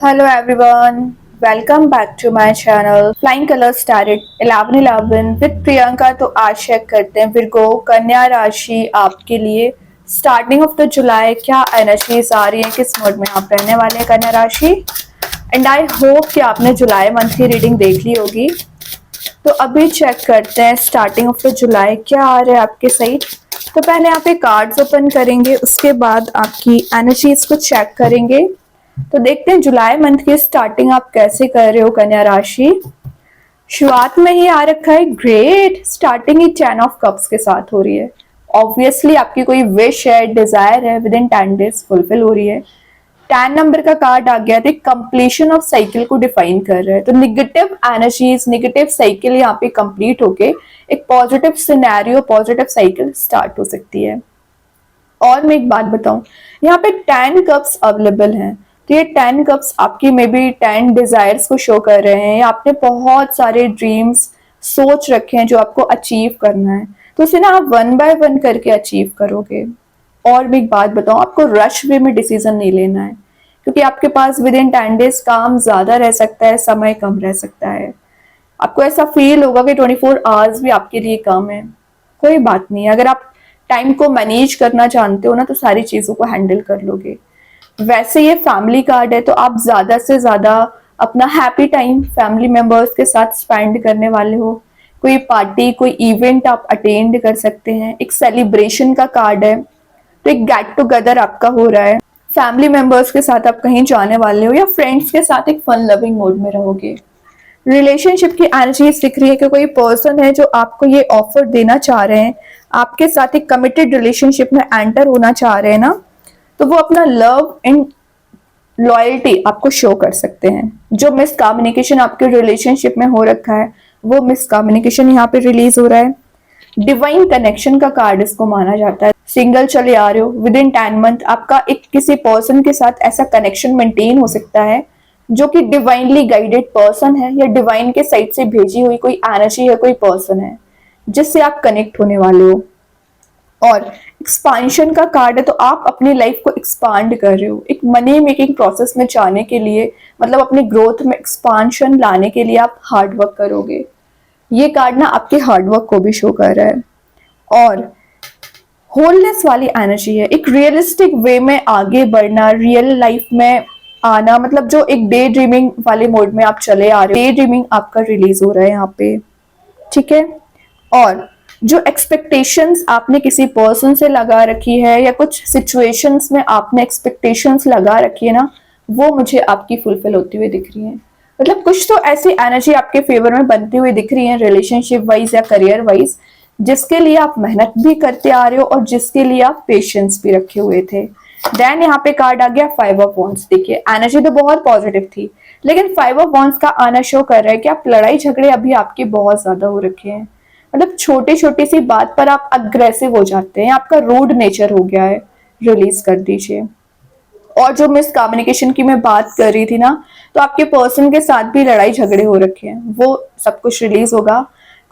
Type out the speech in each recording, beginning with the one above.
Hello everyone, welcome back to my channel. Flying colors started 11/11 with Priyanka। तो आज check करते हैं Virgo कन्या राशि आपके लिए स्टार्टिंग ऑफ द जुलाई क्या एनर्जीज आ रही है, किस मोड में आप रहने वाले हैं कन्या राशि। एंड आई होप कि आपने जुलाई मंथ की रीडिंग देख ली होगी। तो अभी चेक करते हैं स्टार्टिंग ऑफ द जुलाई क्या आ रहा है आपके साइड। तो पहले यहाँ पे कार्ड्स ओपन करेंगे, उसके बाद आपकी एनर्जीज को चेक करेंगे। तो देखते हैं जुलाई मंथ की स्टार्टिंग आप कैसे कर रहे हो कन्या राशि। शुरुआत में ही आ रखा है great, starting he 10 of cups के साथ हो रही है। ऑब्वियसली आपकी कोई विश है, डिजायर है, विद इन 10 डेज फुलफिल हो रही है। 10 नंबर का कार्ड आ गया तो कंप्लीशन ऑफ साइकिल को डिफाइन कर रहा है। तो निगेटिव एनर्जीज, निगेटिव साइकिल यहाँ पे कंप्लीट होके एक positive scenario, positive cycle start हो सकती है। और मैं एक बात बताऊं, यहाँ पे 10 कप्स अवेलेबल हैं। तो ये 10 कप्स आपकी मे बी 10 डिजायर्स को शो कर रहे हैं, या आपने बहुत सारे ड्रीम्स सोच रखे हैं जो आपको अचीव करना है। तो उसे ना आप वन बाय वन करके अचीव करोगे। और भी एक बात बताऊं, आपको रश वे में डिसीजन नहीं लेना है, क्योंकि आपके पास विद इन 10 डेज काम ज्यादा रह सकता है, समय कम रह सकता है। आपको ऐसा फील होगा कि 24 आवर्स भी आपके लिए कम है। कोई बात नहीं, अगर आप टाइम को मैनेज करना जानते हो ना तो सारी चीजों को हैंडल कर लोगे। वैसे ये फैमिली कार्ड है, तो आप ज्यादा से ज्यादा अपना हैप्पी टाइम फैमिली मेंबर्स के साथ स्पेंड करने वाले हो। कोई पार्टी, कोई इवेंट आप अटेंड कर सकते हैं। एक सेलिब्रेशन का कार्ड है, तो एक गेट टुगेदर आपका हो रहा है। फैमिली मेंबर्स के साथ आप कहीं जाने वाले हो, या फ्रेंड्स के साथ एक फन लविंग मोड में रहोगे। रिलेशनशिप की एनर्जीज दिख रही है कि कोई पर्सन है जो आपको ये ऑफर देना चाह रहे हैं, आपके साथ एक कमिटेड रिलेशनशिप में एंटर होना चाह रहे हैं ना, तो वो अपना लव एंड लॉयल्टी आपको शो कर सकते हैं। जो मिस कम्युनिकेशन आपके रिलेशनशिप में हो रखा है, वो मिस कम्युनिकेशन यहाँ पे रिलीज हो रहा है। डिवाइन कनेक्शन का कार्ड इसको माना जाता है। सिंगल चले आ रहे हो, विद इन 10 मंथ आपका एक किसी पर्सन के साथ ऐसा कनेक्शन मेंटेन हो सकता है जो कि डिवाइनली गाइडेड पर्सन है, या डिवाइन के साइड से भेजी हुई कोई एनर्जी है, कोई पर्सन है जिससे आप कनेक्ट होने वाले हो। और एक्सपांशन का कार्ड है, तो आप अपनी लाइफ को एक्सपांड कर रहे हो, एक मनी मेकिंग प्रोसेस में जाने के लिए, मतलब अपनी ग्रोथ में एक्सपांशन लाने के लिए आप हार्ड वर्क करोगे। ये कार्ड ना आपके हार्डवर्क को भी शो कर रहा है। और होलनेस वाली एनर्जी है, एक रियलिस्टिक वे में आगे बढ़ना, रियल लाइफ में आना, मतलब जो एक डे ड्रीमिंग वाले मोड में आप चले आ रहे हो, डे ड्रीमिंग आपका रिलीज हो रहा है यहाँ पे। ठीक है। और जो एक्सपेक्टेशंस आपने किसी पर्सन से लगा रखी है, या कुछ सिचुएशंस में आपने एक्सपेक्टेशंस लगा रखी है ना, वो मुझे आपकी फुलफिल होती हुई दिख रही है। मतलब कुछ तो ऐसी एनर्जी आपके फेवर में बनती हुई दिख रही है, रिलेशनशिप वाइज या करियर वाइज, जिसके लिए आप मेहनत भी करते आ रहे हो और जिसके लिए आप पेशेंस भी रखे हुए थे। देन यहाँ पे कार्ड आ गया 5 ऑफ वॉन्ड्स। देखिए एनर्जी तो बहुत पॉजिटिव थी, लेकिन 5 ऑफ वॉन्ड्स का आना शो कर रहा है कि आप लड़ाई झगड़े अभी आपके बहुत ज्यादा हो रखे हैं। मतलब छोटी छोटी सी बात पर आप अग्रेसिव हो जाते हैं, आपका रूड नेचर हो गया है, रिलीज कर दीजिए। और जो मिस कम्युनिकेशन की मैं बात कर रही थी ना, तो आपके पर्सन के साथ भी लड़ाई झगड़े हो रखे हैं, वो सब कुछ रिलीज होगा।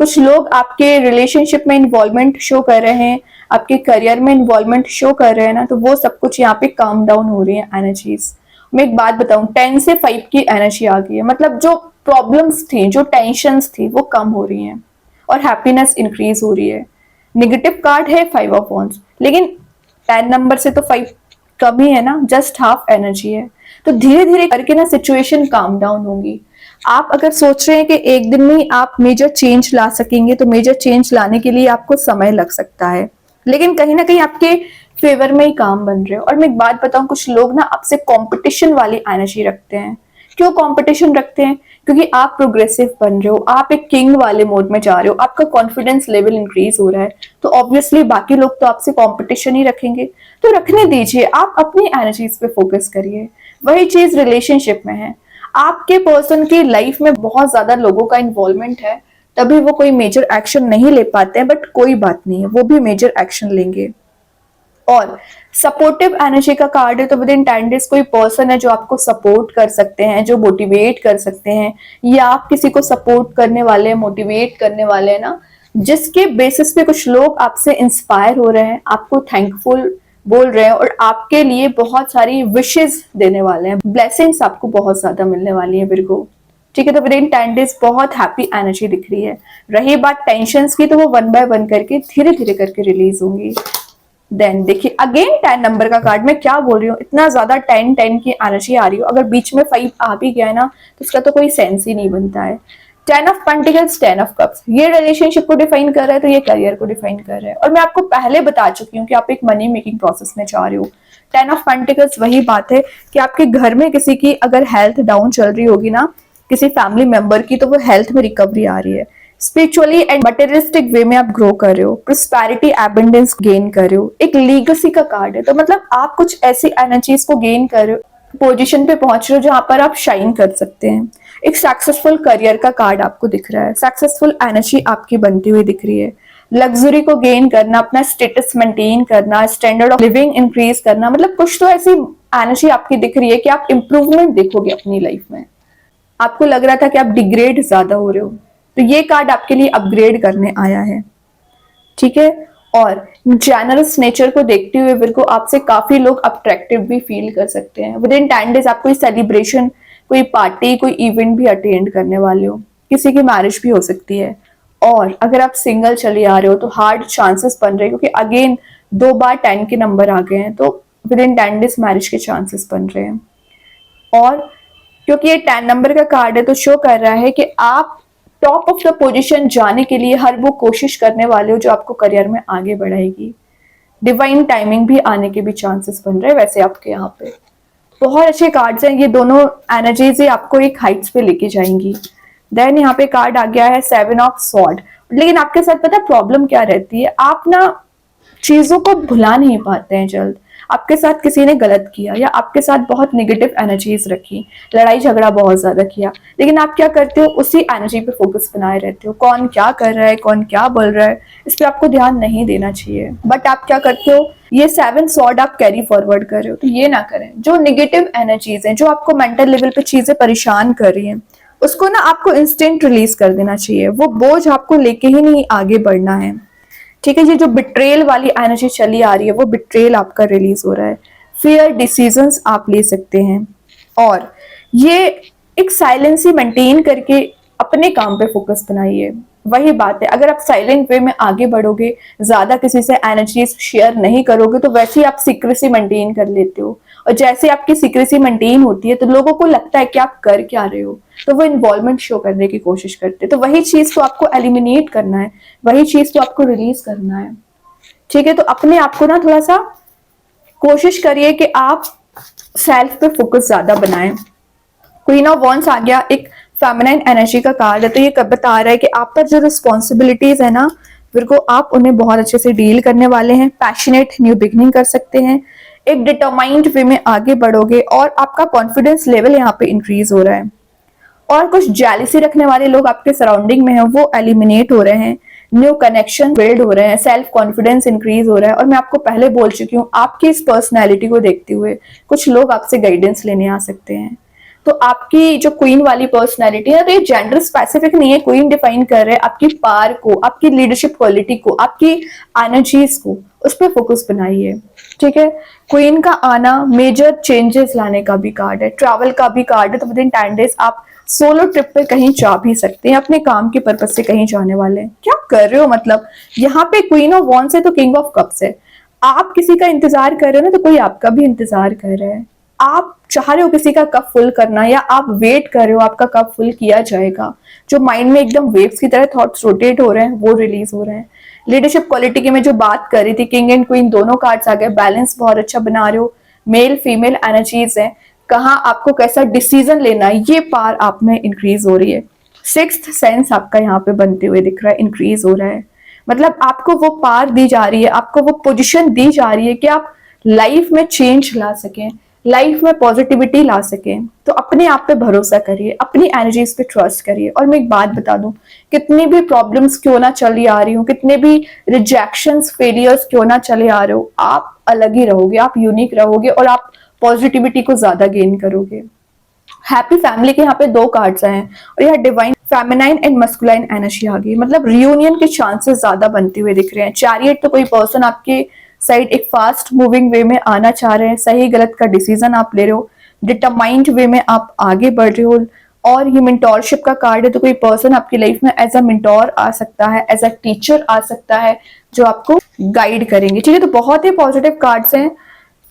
कुछ लोग आपके रिलेशनशिप में इन्वॉल्वमेंट शो कर रहे हैं, आपके करियर में इन्वॉल्वमेंट शो कर रहे हैं ना, तो वो सब कुछ यहाँ पे काम डाउन हो रही है एनर्जीज। मैं एक बात बताऊं, 10 से 5 की एनर्जी आ गई है, मतलब जो प्रॉब्लम्स थी, जो टेंशन्स थी, वो कम हो रही हैं और हैप्पीनेस इंक्रीज हो रही है। निगेटिव कार्ड है 5 ऑफ वॉन्ड्स, लेकिन 10 नंबर से तो 5 कम ही है ना, जस्ट हाफ एनर्जी है। तो धीरे धीरे करके ना सिचुएशन काम डाउन होगी। आप अगर सोच रहे हैं कि एक दिन में आप मेजर चेंज ला सकेंगे, तो मेजर चेंज लाने के लिए आपको समय लग सकता है, लेकिन कहीं ना कहीं आपके फेवर में ही काम बन रहे हो। और मैं एक बात बताऊं, कुछ लोग ना आपसे कंपटीशन वाली एनर्जी रखते हैं। क्यों कंपटीशन रखते हैं? क्योंकि आप प्रोग्रेसिव बन रहे हो, आप एक किंग वाले मोड में जा रहे हो, आपका कॉन्फिडेंस लेवल इंक्रीज हो रहा है, तो ऑब्वियसली बाकी लोग तो आपसे कंपटीशन ही रखेंगे। तो रखने दीजिए, आप अपनी एनर्जीज पे फोकस करिए। वही चीज रिलेशनशिप में है। आपके पर्सन की लाइफ में बहुत ज्यादा लोगों का इन्वॉल्वमेंट है, तभी वो कोई मेजर एक्शन नहीं ले पाते हैं, बट कोई बात नहीं है, वो भी मेजर एक्शन लेंगे। और सपोर्टिव एनर्जी का कार्ड है, तो विद इन 10 डेज कोई पर्सन है जो आपको सपोर्ट कर सकते हैं, जो मोटिवेट कर सकते हैं, या आप किसी को सपोर्ट करने वाले हैं, मोटिवेट करने वाले हैं ना, जिसके बेसिस पे कुछ लोग आपसे इंस्पायर हो रहे हैं, आपको थैंकफुल बोल रहे हैं और आपके लिए बहुत सारी विशेस देने वाले हैं, ब्लेसिंग्स आपको बहुत ज्यादा मिलने वाली है विर्गो। ठीक है, तो विद इन 10 डेज बहुत हैप्पी एनर्जी दिख रही है। रही बात टेंशंस की, तो वो 1 बाय 1 करके धीरे धीरे करके रिलीज होंगी। देन देखिए अगेन 10 नंबर का कार्ड, मैं क्या बोल रही हूँ, इतना ज्यादा 10 की एनर्जी आ रही हो, अगर बीच में 5 आ भी गया है ना तो उसका तो कोई सेंस ही नहीं बनता है। 10 ऑफ पेंटिकल्स, 10 ऑफ कप्स, ये रिलेशनशिप को डिफाइन कर रहा है, तो ये करियर को डिफाइन कर रहा है। और मैं आपको पहले बता चुकी हूँ कि आप एक मनी मेकिंग प्रोसेस में जा रहे हो। 10 ऑफ पेंटिकल्स वही बात है कि आपके घर में किसी की अगर हेल्थ डाउन चल रही होगी ना, किसी फैमिली मेंबर की, तो वो हेल्थ में रिकवरी आ रही है। स्पिरिचुअली एंड मटेरियलिस्टिक वे में आप ग्रो कर रहे हो, प्रोस्पेरिटी एबंडेंस गेन कर रहे हो। एक लीगेसी का कार्ड है, तो मतलब आप कुछ ऐसी एनर्जीज को गेन कर रहे हो, पोजीशन पे पहुंच रहे हो जहां पर आप शाइन कर सकते हैं। एक सक्सेसफुल करियर का कार्ड आपको दिख रहा है, सक्सेसफुल एनर्जी आपकी बनती हुई दिख रही है। लग्जरी को गेन करना, अपना स्टेटस मेंटेन करना, स्टैंडर्ड ऑफ लिविंग इंक्रीज करना, मतलब कुछ तो ऐसी एनर्जी आपकी दिख रही है कि आप इंप्रूवमेंट देखोगे अपनी लाइफ में। आपको लग रहा था कि आप डिग्रेड ज्यादा हो रहे हो, तो ये कार्ड आपके लिए अपग्रेड करने आया है। ठीक है, और जेनरस नेचर को देखते हुए विर्गो आपसे काफी लोग अट्रैक्टिव भी फील कर सकते हैं। विद इन 10 डेज आप कोई सेलिब्रेशन, कोई पार्टी, कोई इवेंट भी अटेंड करने वाले हो, किसी की मैरिज भी हो सकती है। और अगर आप सिंगल चले आ रहे हो तो हार्ड चांसेस बन रहे हैं, क्योंकि अगेन 2 बार 10 के नंबर आ गए हैं, तो विद इन 10 डेज मैरिज के चांसेस बन रहे हैं। और क्योंकि ये 10 नंबर का कार्ड है, तो शो कर रहा है कि आप टॉप ऑफ द पोजीशन जाने के लिए हर वो कोशिश करने वाले हो जो आपको करियर में आगे बढ़ाएगी। डिवाइन टाइमिंग भी आने के भी चांसेस बन रहे हैं वैसे आपके यहाँ पे। बहुत अच्छे कार्ड्स हैं, ये दोनों एनर्जीज ही आपको एक हाइट्स पे लेके जाएंगी। देन यहाँ पे कार्ड आ गया है 7 ऑफ स्वॉर्ड। लेकिन आपके साथ पता प्रॉब्लम क्या रहती है, आप ना चीजों को भुला नहीं पाते हैं जल्द। आपके साथ किसी ने गलत किया या आपके साथ बहुत नेगेटिव एनर्जीज रखी, लड़ाई झगड़ा बहुत ज्यादा किया, लेकिन आप क्या करते हो, उसी एनर्जी पे फोकस बनाए रहते हो। कौन क्या कर रहा है, कौन क्या बोल रहा है, इस पर आपको ध्यान नहीं देना चाहिए। बट आप क्या करते हो, ये 7 सॉर्ड आप कैरी फॉरवर्ड कर रहे हो, तो ये ना करें। जो नेगेटिव एनर्जीज हैं, जो आपको मेंटल लेवल पे चीजें परेशान कर रही हैं, उसको ना आपको इंस्टेंट रिलीज कर देना चाहिए। वो बोझ आपको लेके ही नहीं आगे बढ़ना है। ठीक है, ये जो बिट्रेल वाली एनर्जी चली आ रही है, वो बिट्रेल आपका रिलीज हो रहा है। फेयर डिसीजंस आप ले सकते हैं, और ये एक साइलेंसी मेंटेन करके अपने काम पे फोकस बनाइए। वही बात है, अगर आप साइलेंट वे में आगे बढ़ोगे, ज्यादा किसी से एनर्जीज शेयर नहीं करोगे, तो वैसे ही आप सीक्रेसी मेंटेन कर लेते हो। और जैसे आपकी सीक्रेसी मेंटेन होती है, तो लोगों को लगता है कि आप कर क्या रहे हो, तो वो इन्वॉल्वमेंट शो करने की कोशिश करते हैं। तो वही चीज को आपको एलिमिनेट करना है, वही चीज को आपको रिलीज करना है। ठीक है, तो अपने आप को ना थोड़ा सा कोशिश करिए कि आप सेल्फ पे फोकस ज्यादा बनाएं। क्वीन ऑफ वॉन्ड्स आ गया, एक फेमिनाइन एनर्जी का कार्ड है, तो ये बता रहा है कि आप पर जो रिस्पॉन्सिबिलिटीज है ना विर्गो, आप उन्हें बहुत अच्छे से डील करने वाले हैं। पैशनेट न्यू बिगनिंग कर सकते हैं, एक डिटरमाइंड वे में आगे बढ़ोगे, और आपका कॉन्फिडेंस लेवल यहाँ पे इंक्रीज हो रहा है। और कुछ जेलिसी रखने वाले लोग आपके सराउंडिंग में हैं, वो एलिमिनेट हो रहे हैं, न्यू कनेक्शन बिल्ड हो रहे हैं, सेल्फ कॉन्फिडेंस इंक्रीज हो रहा है। और मैं आपको पहले बोल चुकी हूँ, आपकी इस पर्सनैलिटी को देखते हुए कुछ लोग आपसे गाइडेंस लेने आ सकते हैं। तो आपकी जो क्वीन वाली पर्सनैलिटी है, तो ये जेंडर स्पेसिफिक नहीं है, क्वीन डिफाइन कर रहे हैं आपकी पावर को, आपकी लीडरशिप क्वालिटी को, आपकी एनर्जीज को, उस पर फोकस बनाइए। ठीक है, क्वीन का आना मेजर चेंजेस लाने का भी कार्ड है, ट्रैवल का भी कार्ड है। तो विद इन 10 डेज आप सोलो ट्रिप पे कहीं जा भी सकते हैं, अपने काम के पर्पज से कहीं जाने वाले हैं। क्या कर रहे हो, मतलब यहाँ पे क्वीन ऑफ वॉन्ड्स है, तो किंग ऑफ कप्स है। आप किसी का इंतजार कर रहे हो ना, तो कोई आपका भी इंतजार कर रहा है। आप चाह रहे हो किसी का कप फुल करना, या आप वेट कर रहे हो आपका कप फुल किया जाएगा। जो माइंड में एकदम वेव्स की तरह थॉट्स रोटेट हो रहे हैं, वो रिलीज हो रहे हैं। लीडरशिप क्वालिटी की मैं जो बात कर रही थी, किंग एंड क्वीन दोनों कार्ड्स आ गए। बैलेंस बहुत अच्छा बना रहे हो, मेल फीमेल एनर्जीज है, कहाँ आपको कैसा डिसीजन लेना है, ये पार आप में इंक्रीज हो रही है। सिक्स्थ सेंस आपका यहाँ पे बनते हुए दिख रहा है, इंक्रीज हो रहा है। मतलब आपको वो पार दी जा रही है, आपको वो पोजीशन दी जा रही है कि आप लाइफ में चेंज ला सकें, लाइफ में पॉजिटिविटी ला सकें। तो अपने आप पे भरोसा करिए, अपनी एनर्जीज पे ट्रस्ट करिए। और मैं एक बात बता दूं, कितनी भी प्रॉब्लम्स क्यों ना चली आ रही हो, कितने भी रिजेक्शंस फेलियर्स क्यों ना चले आ रहे हो, आप अलग ही रहोगे, आप यूनिक रहोगे, और आप पॉजिटिविटी को ज्यादा गेन करोगे। हैप्पी फैमिली के यहाँ पे 2 कार्ड्स आए हैं, और यहाँ divine feminine and masculine energy आ गई। मतलब रियूनियन के चांसेस ज्यादा बनते हुए दिख रहे हैं। चैरियट, तो कोई पर्सन आपके साइड एक फास्ट मूविंग वे में आना चाह रहे हैं, सही गलत का डिसीजन आप ले रहे हो, डिटरमाइंड वे में आप आगे बढ़ रहे हो। और ये मेंटोरशिप का कार्ड है, तो कोई पर्सन आपकी लाइफ में एज अ मेंटोर आ सकता है, एज अ टीचर आ सकता है, जो आपको गाइड करेंगे। ठीक है, तो बहुत ही पॉजिटिव कार्ड्स हैं।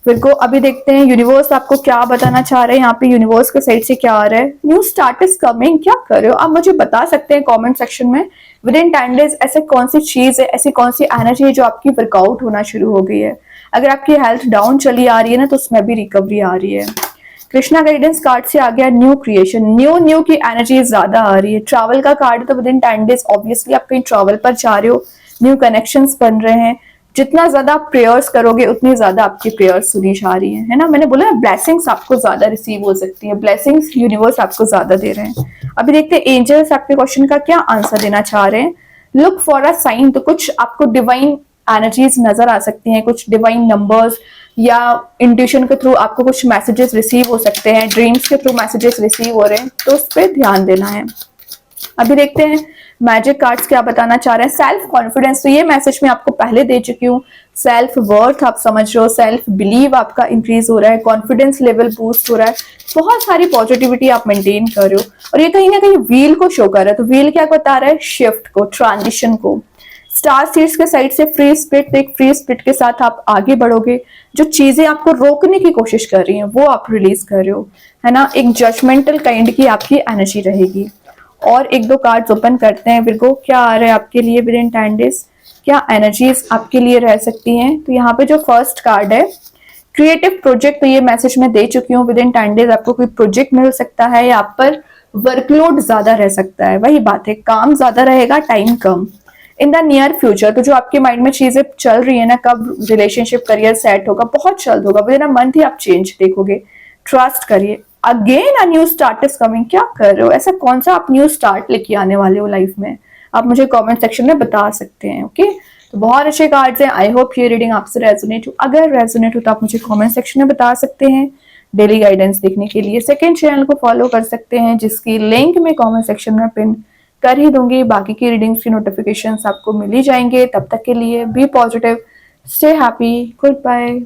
फिर को अभी देखते हैं यूनिवर्स आपको क्या बताना चाह रहे हैं। यहाँ पे यूनिवर्स के साइड से क्या आ रहा है, न्यू स्टार्ट इज कमिंग, क्या कर रहे हो आप, मुझे बता सकते हैं कमेंट सेक्शन में। विद इन 10 डेज ऐसे कौन सी चीज है, ऐसी कौन सी एनर्जी है जो आपकी वर्कआउट होना शुरू हो गई है। अगर आपकी हेल्थ डाउन चली आ रही है ना, तो उसमें भी रिकवरी आ रही है। कृष्णा गाइडेंस कार्ड से आ गया न्यू क्रिएशन, न्यू की एनर्जी ज्यादा आ रही है। ट्रैवल का कार्ड है, तो विद इन 10 डेज ऑब्वियसली आप कहीं ट्रैवल पर जा रहे हो, न्यू कनेक्शंस बन रहे हैं। जितना ज्यादा आप प्रेयर्स करोगे उतनी ज्यादा आपकी प्रेयर्स सुनी जा रही है ना। मैंने बोला ब्लेसिंग्स आपको ज्यादा रिसीव हो सकती है, ब्लेसिंग्स यूनिवर्स आपको ज्यादा दे रहे हैं। अभी देखते हैं एंजल्स आपके क्वेश्चन का क्या आंसर देना चाह रहे हैं। लुक फॉर अ साइन, तो कुछ आपको डिवाइन एनर्जीज नजर आ सकती हैं, कुछ डिवाइन नंबर्स या इंट्यूशन के थ्रू आपको कुछ मैसेजेस रिसीव हो सकते हैं, ड्रीम्स के थ्रू मैसेजेस रिसीव हो रहे हैं, तो उस पर ध्यान देना है। अभी देखते हैं मैजिक कार्ड्स क्या बताना चाह रहे हैं। सेल्फ कॉन्फिडेंस, तो ये मैसेज मैं आपको पहले दे चुकी हूँ। सेल्फ वर्थ आप समझ रहे हो, सेल्फ बिलीव आपका इंक्रीज हो रहा है, कॉन्फिडेंस लेवल बूस्ट हो रहा है, बहुत सारी पॉजिटिविटी आप मेंटेन कर रहे हो। और ये कहीं ना कहीं व्हील को शो कर रहा है, तो व्हील क्या बता रहा है, शिफ्ट को, ट्रांजिशन को। स्टार सीड्स के साइड से फ्री स्पिरिट, तो एक फ्री स्पिरिट के साथ आप आगे बढ़ोगे। जो चीजें आपको रोकने की कोशिश कर रही हैं वो आप रिलीज कर रहे हो, है ना। एक जजमेंटल काइंड की आपकी एनर्जी रहेगी। और एक दो कार्ड्स ओपन करते हैं विर्गो, क्या आ रहा है आपके लिए विद इन 10 डेज, क्या एनर्जीज आपके लिए रह सकती हैं। तो यहाँ पे जो फर्स्ट कार्ड है क्रिएटिव प्रोजेक्ट, तो ये मैसेज मैं दे चुकी हूँ। विद इन 10 डेज आपको कोई प्रोजेक्ट मिल सकता है, या आप पर वर्कलोड ज्यादा रह सकता है, वही बात है, काम ज्यादा रहेगा, time come. In the near future, तो जो आपके माइंड में चीजें चल रही है ना, कब रिलेशनशिप करियर सेट होगा, बहुत जल्द होगा, विद इन अ मंथ ही आप चेंज देखोगे। ट्रस्ट करिए। Again a new start is coming, क्या कर रहे हो, ऐसा कौन सा आप न्यू स्टार्ट लेके आने वाले हो लाइफ में, आप मुझे कमेंट सेक्शन में बता सकते हैं। ओके, तो बहुत अच्छे कार्ड्स हैं। आई होप ये रीडिंग आपसे रेजोनेट हो, अगर रेजोनेट हो तो आप मुझे कमेंट सेक्शन में बता सकते हैं। डेली गाइडेंस देखने के लिए सेकंड चैनल को फॉलो कर सकते हैं, जिसकी लिंक मैं कमेंट सेक्शन में पिन कर ही दूंगी। बाकी की रीडिंग्स की नोटिफिकेशंस आपको मिल ही जाएंगे। तब तक के लिए be positive, stay happy, good bye.